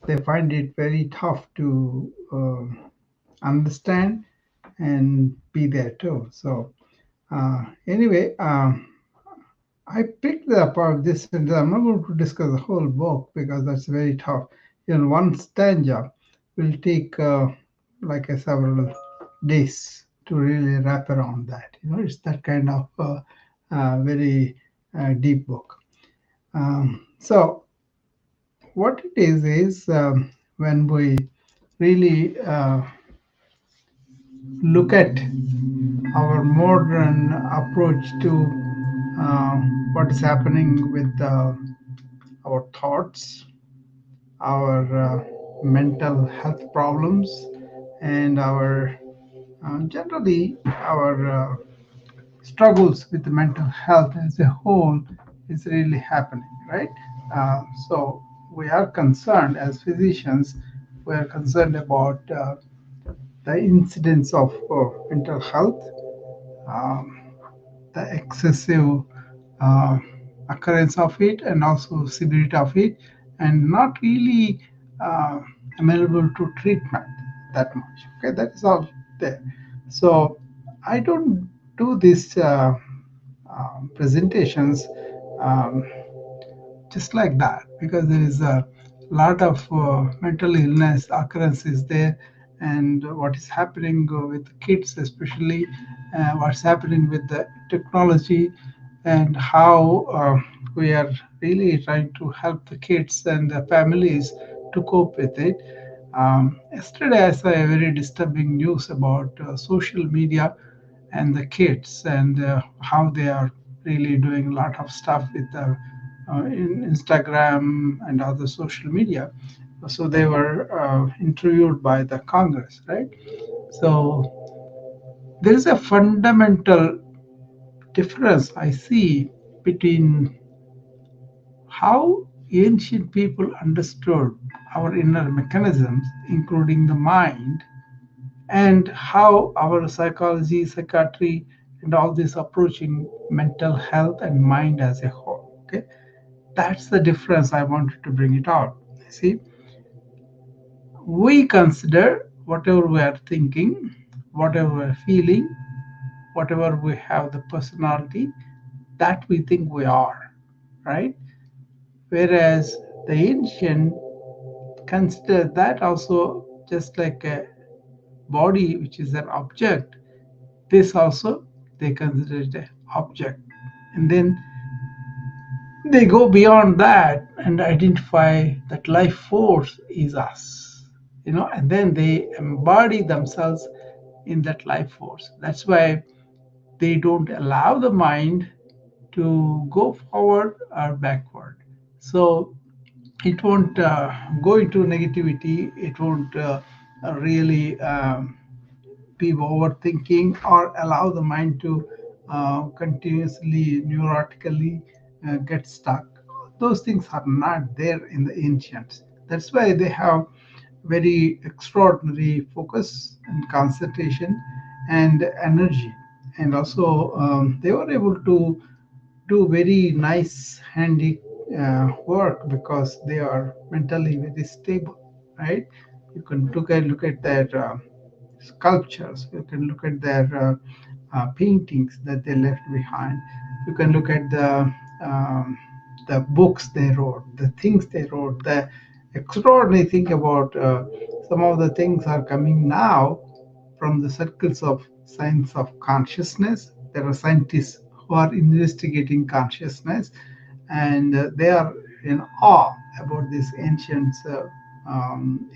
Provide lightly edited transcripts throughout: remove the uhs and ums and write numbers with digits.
they find it very tough to understand and be there too. So anyway, I picked up this, and I'm not going to discuss the whole book because that's very tough. One stanza will take like several days to really wrap around that. It's that kind of very deep book. So what it is when we really look at our modern approach to uh, what is happening with our thoughts, our mental health problems, and our generally our struggles with the mental health as a whole is really happening, right? So we are concerned as physicians. We are concerned about the incidence of mental health, um, the excessive uh, occurrence of it, and also severity of it, and not really uh, amenable to treatment that much. Okay, that is all there. So I don't do these presentations um, just like that because there is a lot of mental illness occurrences there, and what is happening with kids especially, what's happening with the technology, and how we are really trying to help the kids and the families to cope with it. Yesterday I saw a very disturbing news about social media and the kids, and how they are really doing a lot of stuff with in Instagram and other social media. So they were interviewed by the Congress, right? So there is a fundamental difference I see between how ancient people understood our inner mechanisms, including the mind, and how our psychology, psychiatry, and all this approaching mental health and mind as a whole. Okay, that's the difference I wanted to bring it out. See, we consider whatever we are thinking, whatever we're feeling, whatever we have the personality that we think we are, right? Whereas the ancient consider that also just like a body, which is an object. This also they consider it an object, and then they go beyond that and identify that life force is us, and then they embody themselves in that life force. That's why they don't allow the mind to go forward or backward. So it won't go into negativity. It won't really be overthinking or allow the mind to continuously neurotically get stuck. Those things are not there in the ancients. That's why they have very extraordinary focus and concentration and energy. And also, they were able to do very nice handy work because they are mentally very stable, right? You can look at their sculptures. You can look at their paintings that they left behind. You can look at the books they wrote, the things they wrote. The extraordinary thing about some of the things are coming now from the circles of science of consciousness. There are scientists who are investigating consciousness, and they are in awe about these ancient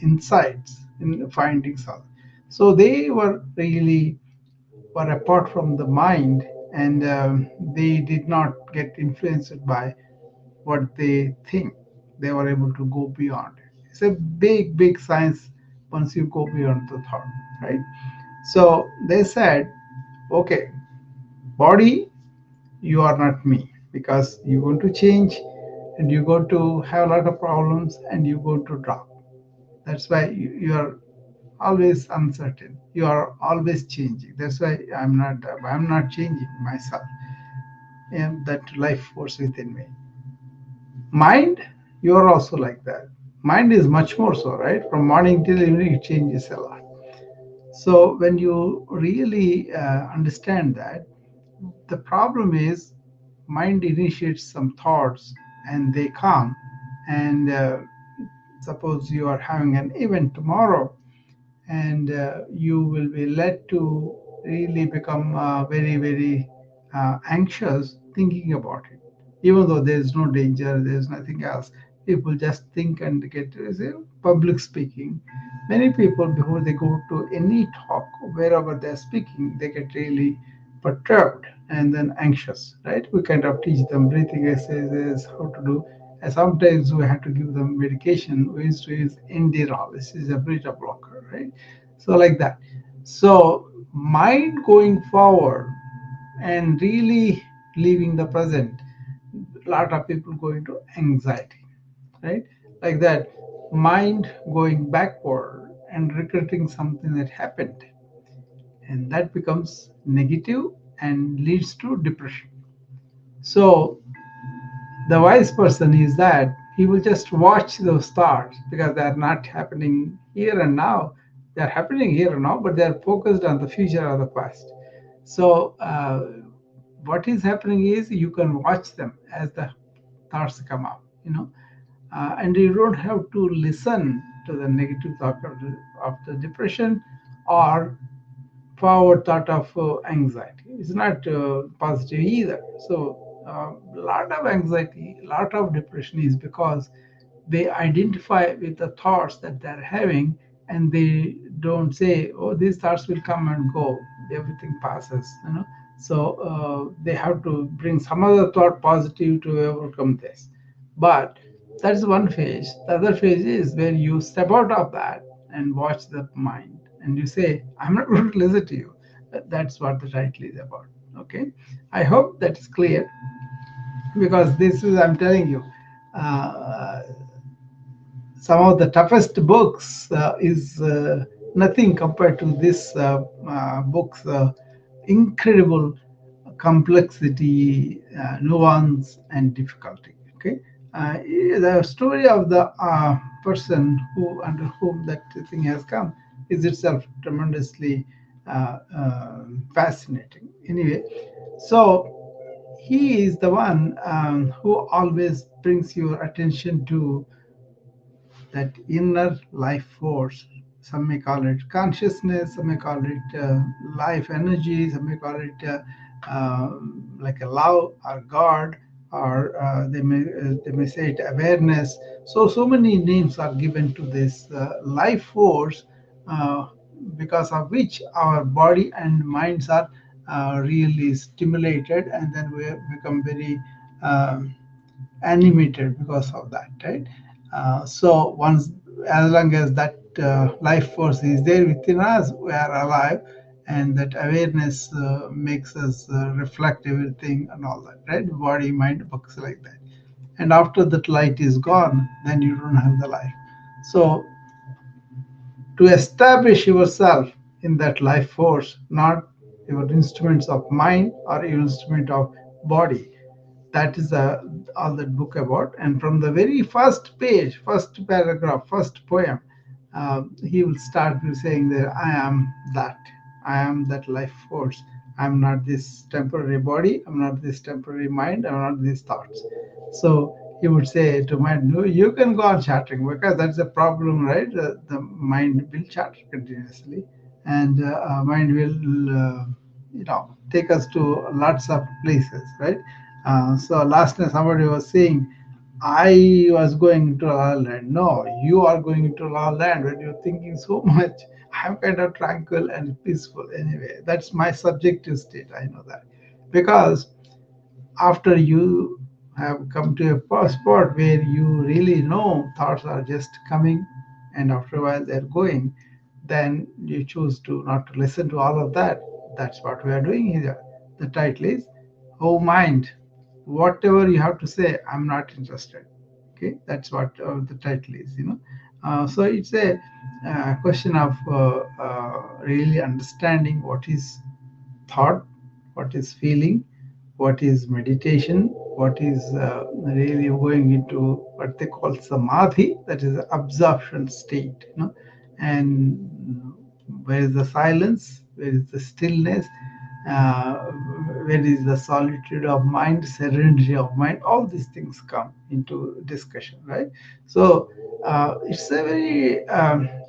insights in findings. So they were really were apart from the mind, and they did not get influenced by what they think. They were able to go beyond. It's a big, big science once you go beyond the thought, right? So they said, okay, body, you are not me because you're going to change and you're going to have a lot of problems and you're going to drop. That's why you are always uncertain. You are always changing. That's why I'm not changing myself and that life force within me. Mind, you are also like that. Mind is much more so, right? From morning till evening, it changes a lot. So when you really understand that, the problem is mind initiates some thoughts and they come. And suppose you are having an event tomorrow, and you will be led to really become very anxious thinking about it, even though there is no danger, there is nothing else. People just think and get public speaking. Many people, before they go to any talk, wherever they're speaking, they get really perturbed and then anxious, right? We kind of teach them breathing exercises, how to do. And sometimes we have to give them medication. We used to use Inderal. This is a beta blocker, right? So like that. So mind going forward and really leaving the present, a lot of people go into anxiety, right? Like that. Mind going backward and regretting something that happened, and that becomes negative and leads to depression. So the wise person is that he will just watch those thoughts because they are not happening here and now. They are happening here and now, but they are focused on the future or the past. So what is happening is you can watch them as the thoughts come up, and you don't have to listen to the negative thought of the depression or forward thought of anxiety. It's not positive either. So a lot of anxiety, a lot of depression is because they identify with the thoughts that they're having, and they don't say, "Oh, these thoughts will come and go. Everything passes." So they have to bring some other thought positive to overcome this. But that's one phase. The other phase is where you step out of that and watch the mind, and you say, "I'm not going to listen to you." That's what the title is about. Okay, I hope that is clear, because this is, I'm telling you, uh, some of the toughest books is nothing compared to this book's incredible complexity, nuance, and difficulty. Okay, the story of the person who under whom that thing has come is itself tremendously fascinating. Anyway, so he is the one who always brings your attention to that inner life force. Some may call it consciousness, some may call it life energy, some may call it like a love or God, or they may say it awareness. So many names are given to this life force, uh, because of which our body and minds are really stimulated, and then we become very animated because of that, right? So once, as long as that life force is there within us, we are alive, and that awareness makes us reflect everything and all that, right? Body, mind, books, like that. And after that light is gone, then you don't have the life. So to establish yourself in that life force, not your instruments of mind or your instrument of body. That is all that book about. And from the very first page, first paragraph, first poem, he will start with saying that I am that life force. I'm not this temporary body, I'm not this temporary mind, I'm not these thoughts. So he would say to mind, no, you can go on chattering, because that's a problem, right? The mind will chatter continuously, and mind will take us to lots of places, right? So last night somebody was saying, I was going into La La Land. No, you are going into La La Land when you're thinking so much. I'm kind of tranquil and peaceful anyway. That's my subjective state. I know that. Because after you have come to a spot where you really know thoughts are just coming, and after a while they're going, then you choose to not to listen to all of that. That's what we are doing here. The title is, "Oh Mind, whatever you have to say, I'm not interested." Okay, that's what the title is. So it's a question of really understanding what is thought, what is feeling, what is meditation, what is really going into what they call samadhi, that is the absorption state, and where is the silence, where is the stillness, uh, where is the solitude of mind, serenity of mind. All these things come into discussion, right? So it's a very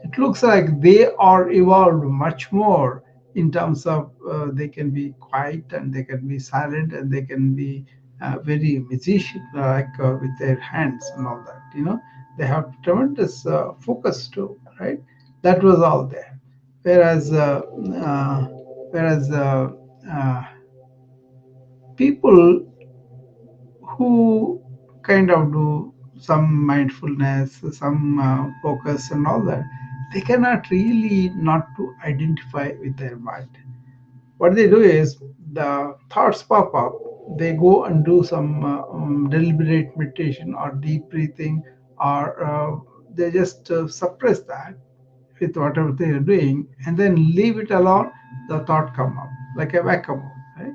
it looks like they are evolved much more in terms of they can be quiet and they can be silent and they can be very musician like with their hands and all that, they have tremendous focus too, right? That was all there. Whereas uh, whereas uh, people who kind of do some mindfulness, some focus and all that, they cannot really not to identify with their mind. What they do is the thoughts pop up, they go and do some deliberate meditation or deep breathing, or they just suppress that with whatever they are doing and then leave it alone. The thought come up like a vacuum, right?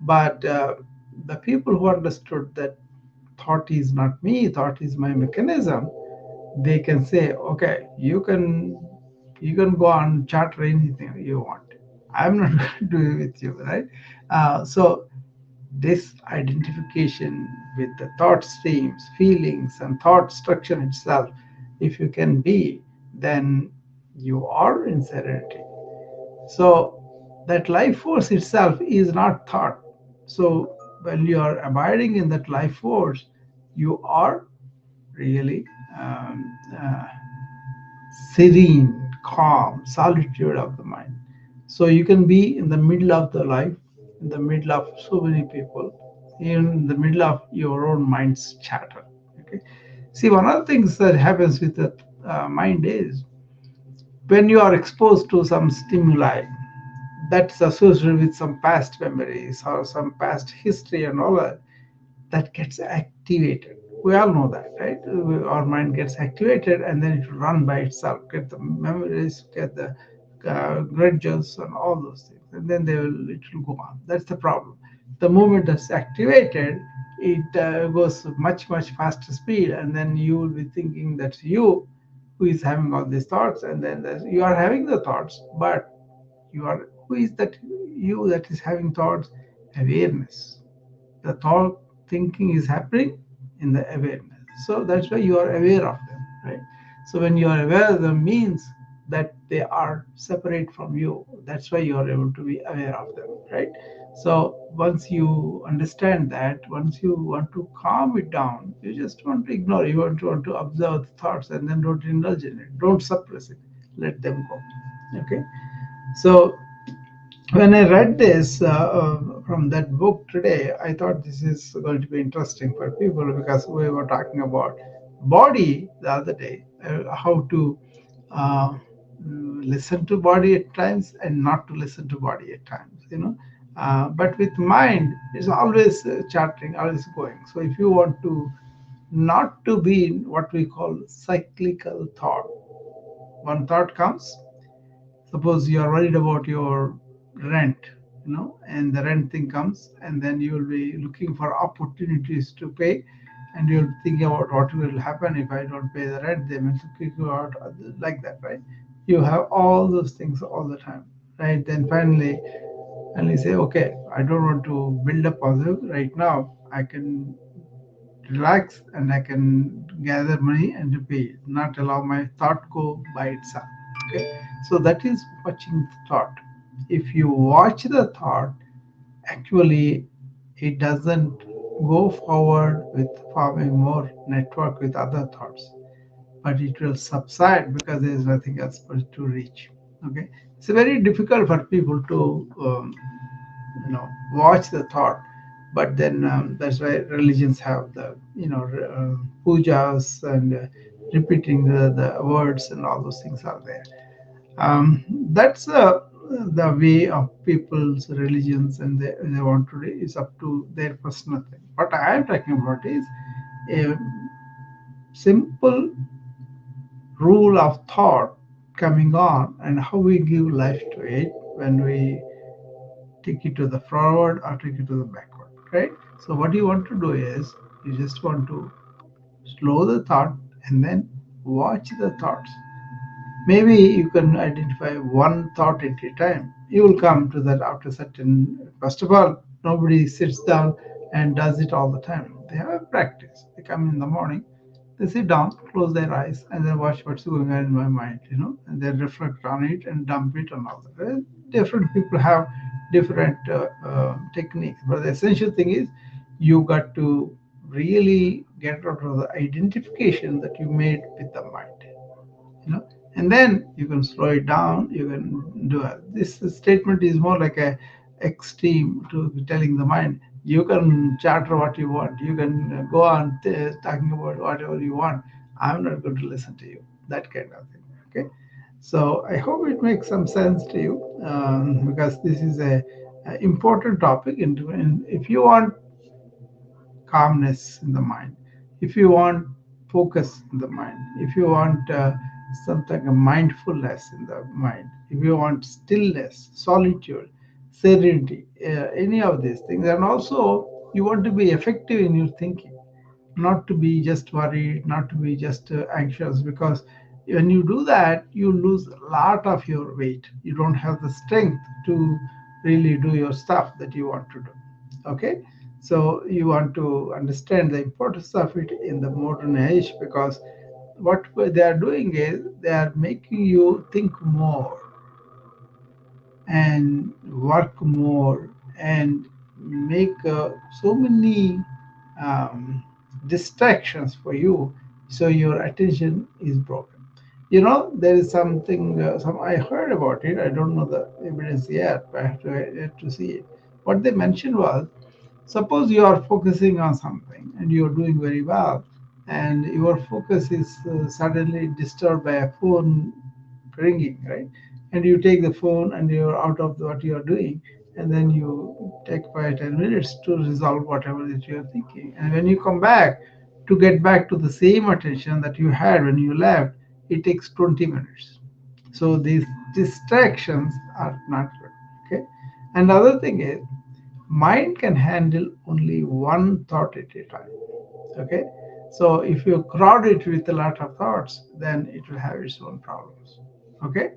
But the people who understood that thought is not me, thought is my mechanism, they can say, okay, you can go on chatter anything you want. I'm not going to do it with you, right? So this identification with the thought streams, feelings, and thought structure itself, if you can be, then you are in serenity. So that life force itself is not thought. So when you are abiding in that life force, you are really serene, calm, solitude of the mind. So you can be in the middle of the life, in the middle of so many people, in the middle of your own mind's chatter. Okay. See, one of the things that happens with the mind is when you are exposed to some stimuli that's associated with some past memories or some past history and all that, that gets activated. We all know that, right? Our mind gets activated and then it will run by itself, get the memories, get the grudges and all those things, and then it will go on. That's the problem. The moment it's activated, it goes much much faster speed, and then you will be thinking that's you who is having all these thoughts, and then you are having the thoughts, but you are who is that you that is having thoughts? Awareness. The thought thinking is happening in the awareness, so that's why you are aware of them, right? So when you are aware of them means that they are separate from you, that's why you are able to be aware of them, right? So once you understand that, once you want to calm it down, you just want to ignore, you want to observe the thoughts and then don't indulge in it, don't suppress it, let them go. Okay. So when I read this from that book today, I thought this is going to be interesting for people because we were talking about body the other day, how to uh, listen to body at times and not to listen to body at times, but with mind, it's always chattering, always going. So if you want to not to be in what we call cyclical thought, one thought comes. Suppose you are worried about your rent, and the rent thing comes, and then you will be looking for opportunities to pay, and you'll be thinking about what will happen if I don't pay the rent. They will kick you out, like that, right? You have all those things all the time, right? Then finally, and you say, okay, I don't want to build up positive right now. I can relax and I can gather money and to pay, not allow my thought go by itself. Okay, so that is watching the thought. If you watch the thought, actually, it doesn't go forward with forming more network with other thoughts, but it will subside because there is nothing else for it to reach. Okay, it's very difficult for people to watch the thought, but then that's why religions have the pujas and repeating the words and all those things are there. That's the way of people's religions, and they want to do is up to their personal thing. What I am talking about is a simple rule of thought coming on and how we give life to it when we take it to the forward or take it to the backward. right? So what you want to do is you just want to slow the thought and then watch the thoughts. Maybe you can identify one thought at a time. You will come to that after certain. First of all, nobody sits down and does it all the time. They have a practice. They come in the morning, they sit down, close their eyes, and then watch what's going on in my mind, and then reflect on it and dump it and all that. Different people have different techniques, but the essential thing is you got to really get out of the identification that you made with the mind, you know and then you can slow it down. You can do it. This statement is more like a extreme to telling the mind you can chatter what you want, you can go on talking about whatever you want. I'm not going to listen to you, that kind of thing. Okay, so I hope it makes some sense to you, because this is a important topic. And if you want calmness in the mind, if you want focus in the mind, if you want something, a mindfulness in the mind, if you want stillness, solitude, serenity, any of these things, and also you want to be effective in your thinking, not to be just worried, not to be just anxious, because when you do that, you lose a lot of your weight. You don't have the strength to really do your stuff that you want to do. Okay, so you want to understand the importance of it in the modern age, because what they are doing is they are making you think more and work more and make so many um, distractions for you, so your attention is broken. There is something, some I heard about it. I don't know the evidence yet, but I have to see it. What they mentioned was, suppose you are focusing on something and you are doing very well, and your focus is suddenly disturbed by a phone ringing, right? And you take the phone and you're out of what you are doing, and then you take 5-10 minutes to resolve whatever that you are thinking. And when you come back to get back to the same attention that you had when you left, it takes 20 minutes. So these distractions are not good. Okay. And the other thing is, mind can handle only one thought at a time. Okay, so if you crowd it with a lot of thoughts, then it will have its own problems. Okay,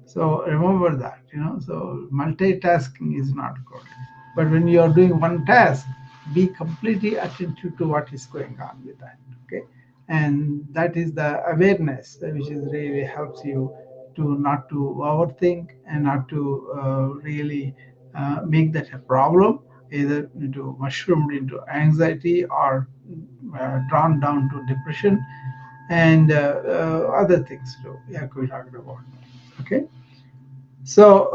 so remember that. So multitasking is not good. But when you are doing one task, be completely attentive to what is going on with that. Okay, and that is the awareness which is really helps you to not to overthink and not to really make that a problem, either into mushroomed into anxiety or drawn down to depression and other things too. Yeah, we talked about. Okay, so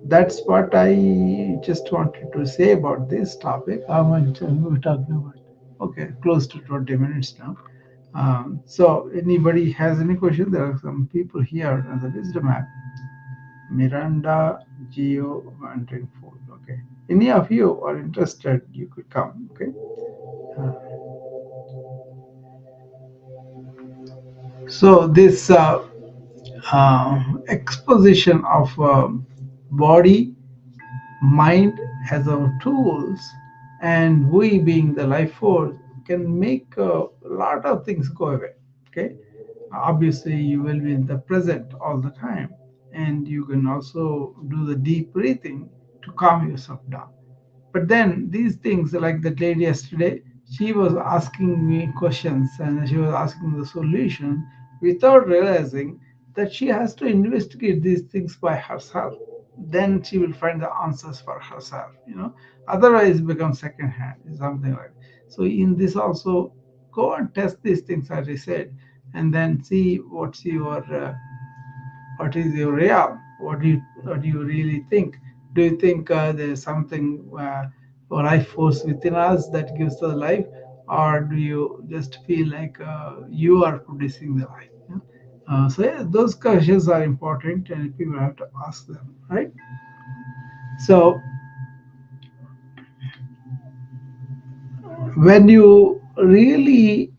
that's what I just wanted to say about this topic. How much we talking about? Okay, close to 20 minutes now. So anybody has any question? There are some people here on the Wisdom app. Miranda Geo Wanting Food. Okay. Any of you are interested, you could come. Okay. Uh, so this exposition of body, mind as our tools, and we being the life force can make a lot of things go away. Okay, obviously you will be in the present all the time, and you can also do the deep breathing to calm yourself down. But then these things, like that lady yesterday, she was asking me questions and she was asking the solution without realizing that she has to investigate these things by herself. Then she will find the answers for herself. Otherwise, it becomes second hand, something like that. So, in this also, go and test these things, as I said, and then see what is your real, what do you really think. Do you think there's something life force within us that gives us life, or do you just feel like you are producing the life? So yeah, those questions are important and people have to ask them, right? So when you really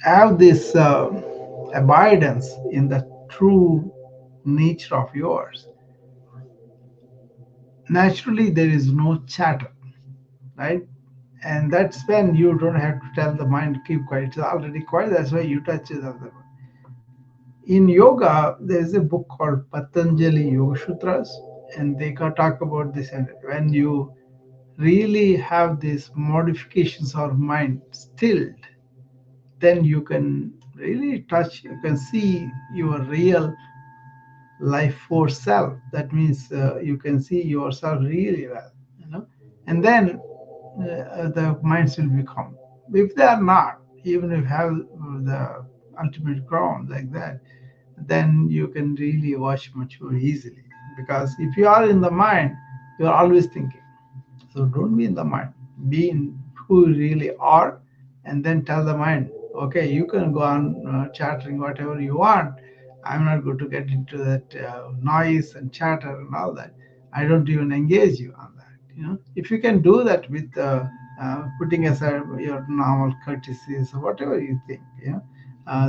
have this abidance in the true nature of yours, naturally there is no chatter, right? And that's when you don't have to tell the mind to keep quiet. It's already quiet. That's why you touch it. In yoga, there's a book called Patanjali Yoga Sutras, and they talk about this. And when you really have these modifications of mind stilled, then you can really touch, you can see your real life force self. That means you can see yourself really well, and then the minds will become. If they are not, even if you have the ultimate ground like that, then you can really watch much more easily. Because if you are in the mind, you are always thinking. So don't be in the mind. Be in who you really are, and then tell the mind, okay, you can go on chattering whatever you want. I'm not going to get into that noise and chatter and all that. I don't even engage you on that. If you can do that with putting aside your normal courtesies or whatever you think,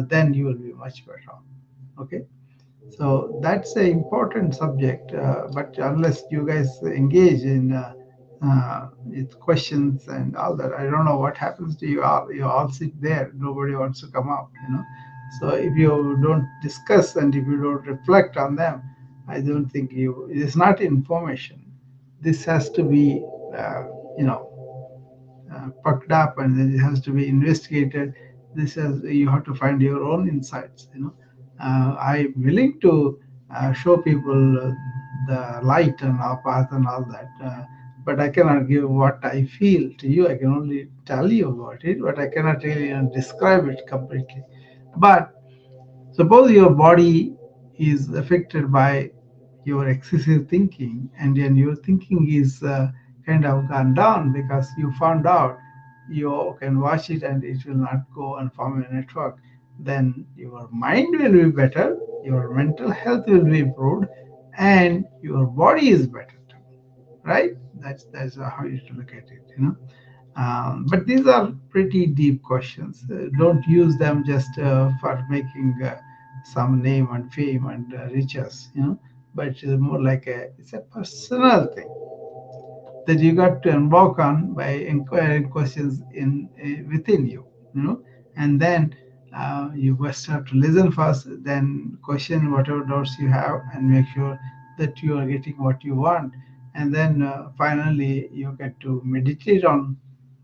then you will be much better off. Okay. So that's an important subject, but unless you guys engage in with questions and all that, I don't know what happens to you all. You all sit there, nobody wants to come up. So if you don't discuss and if you don't reflect on them, I don't think it is not information. This has to be, you know, pucked up, and then it has to be investigated. This is, you have to find your own insights. I'm willing to show people the light and our path and all that, but I cannot give what I feel to you. I can only tell you about it, but I cannot really describe it completely. But suppose your body is affected by your excessive thinking, and then your thinking is kind of gone down because you found out you can watch it and it will not go and form a network. Then your mind will be better, your mental health will be improved, and your body is better too, right? That's how you should look at it. But these are pretty deep questions. Don't use them just for making some name and fame and riches, But it's more like it's a personal thing that you got to embark on by inquiring questions in within you, and then you first have to listen first, then question whatever doubts you have, and make sure that you are getting what you want, and then finally you get to meditate on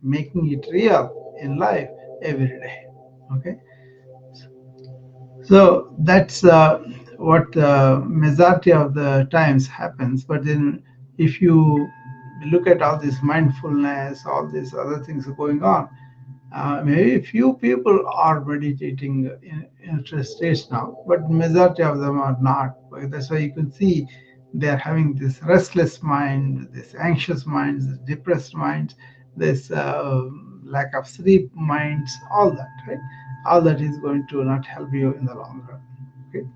making it real in life every day. Okay, so that's what majority of the times happens. But then, if you look at all this mindfulness, all these other things are going on, maybe few people are meditating in states now, but majority of them are not. That's why you can see they are having this restless mind, this anxious minds, this depressed minds, this lack of sleep minds, all that, right? All that is going to not help you in the long run. Okay.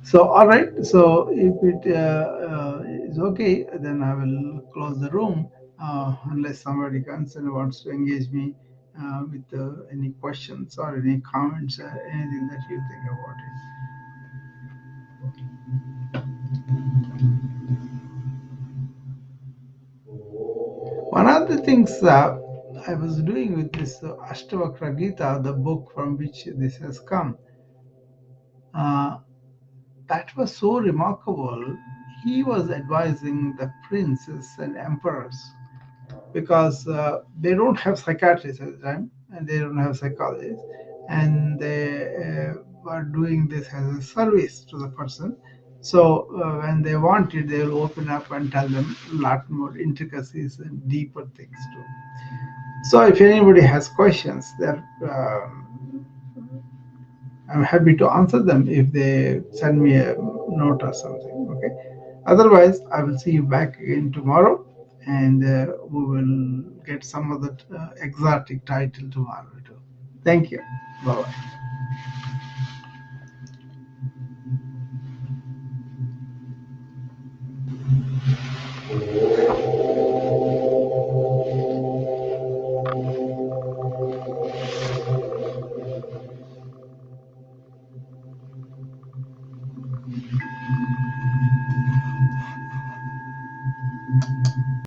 So, all right. So, if it is okay, then I will close the room unless somebody comes and wants to engage me with any questions or any comments, anything that you think about it. One of the things I was doing with this Ashtavakra Gita, the book from which this has come, uh, that was so remarkable. He was advising the princes and emperors because they don't have psychiatrists at the time, and they don't have psychologists, and they were doing this as a service to the person. So when they want it, they will open up and tell them a lot more intricacies and deeper things too. So if anybody has questions, I'm happy to answer them if they send me a note or something. Okay. Otherwise, I will see you back again tomorrow, and we will get some of the exotic title tomorrow too. Thank you. Bye bye.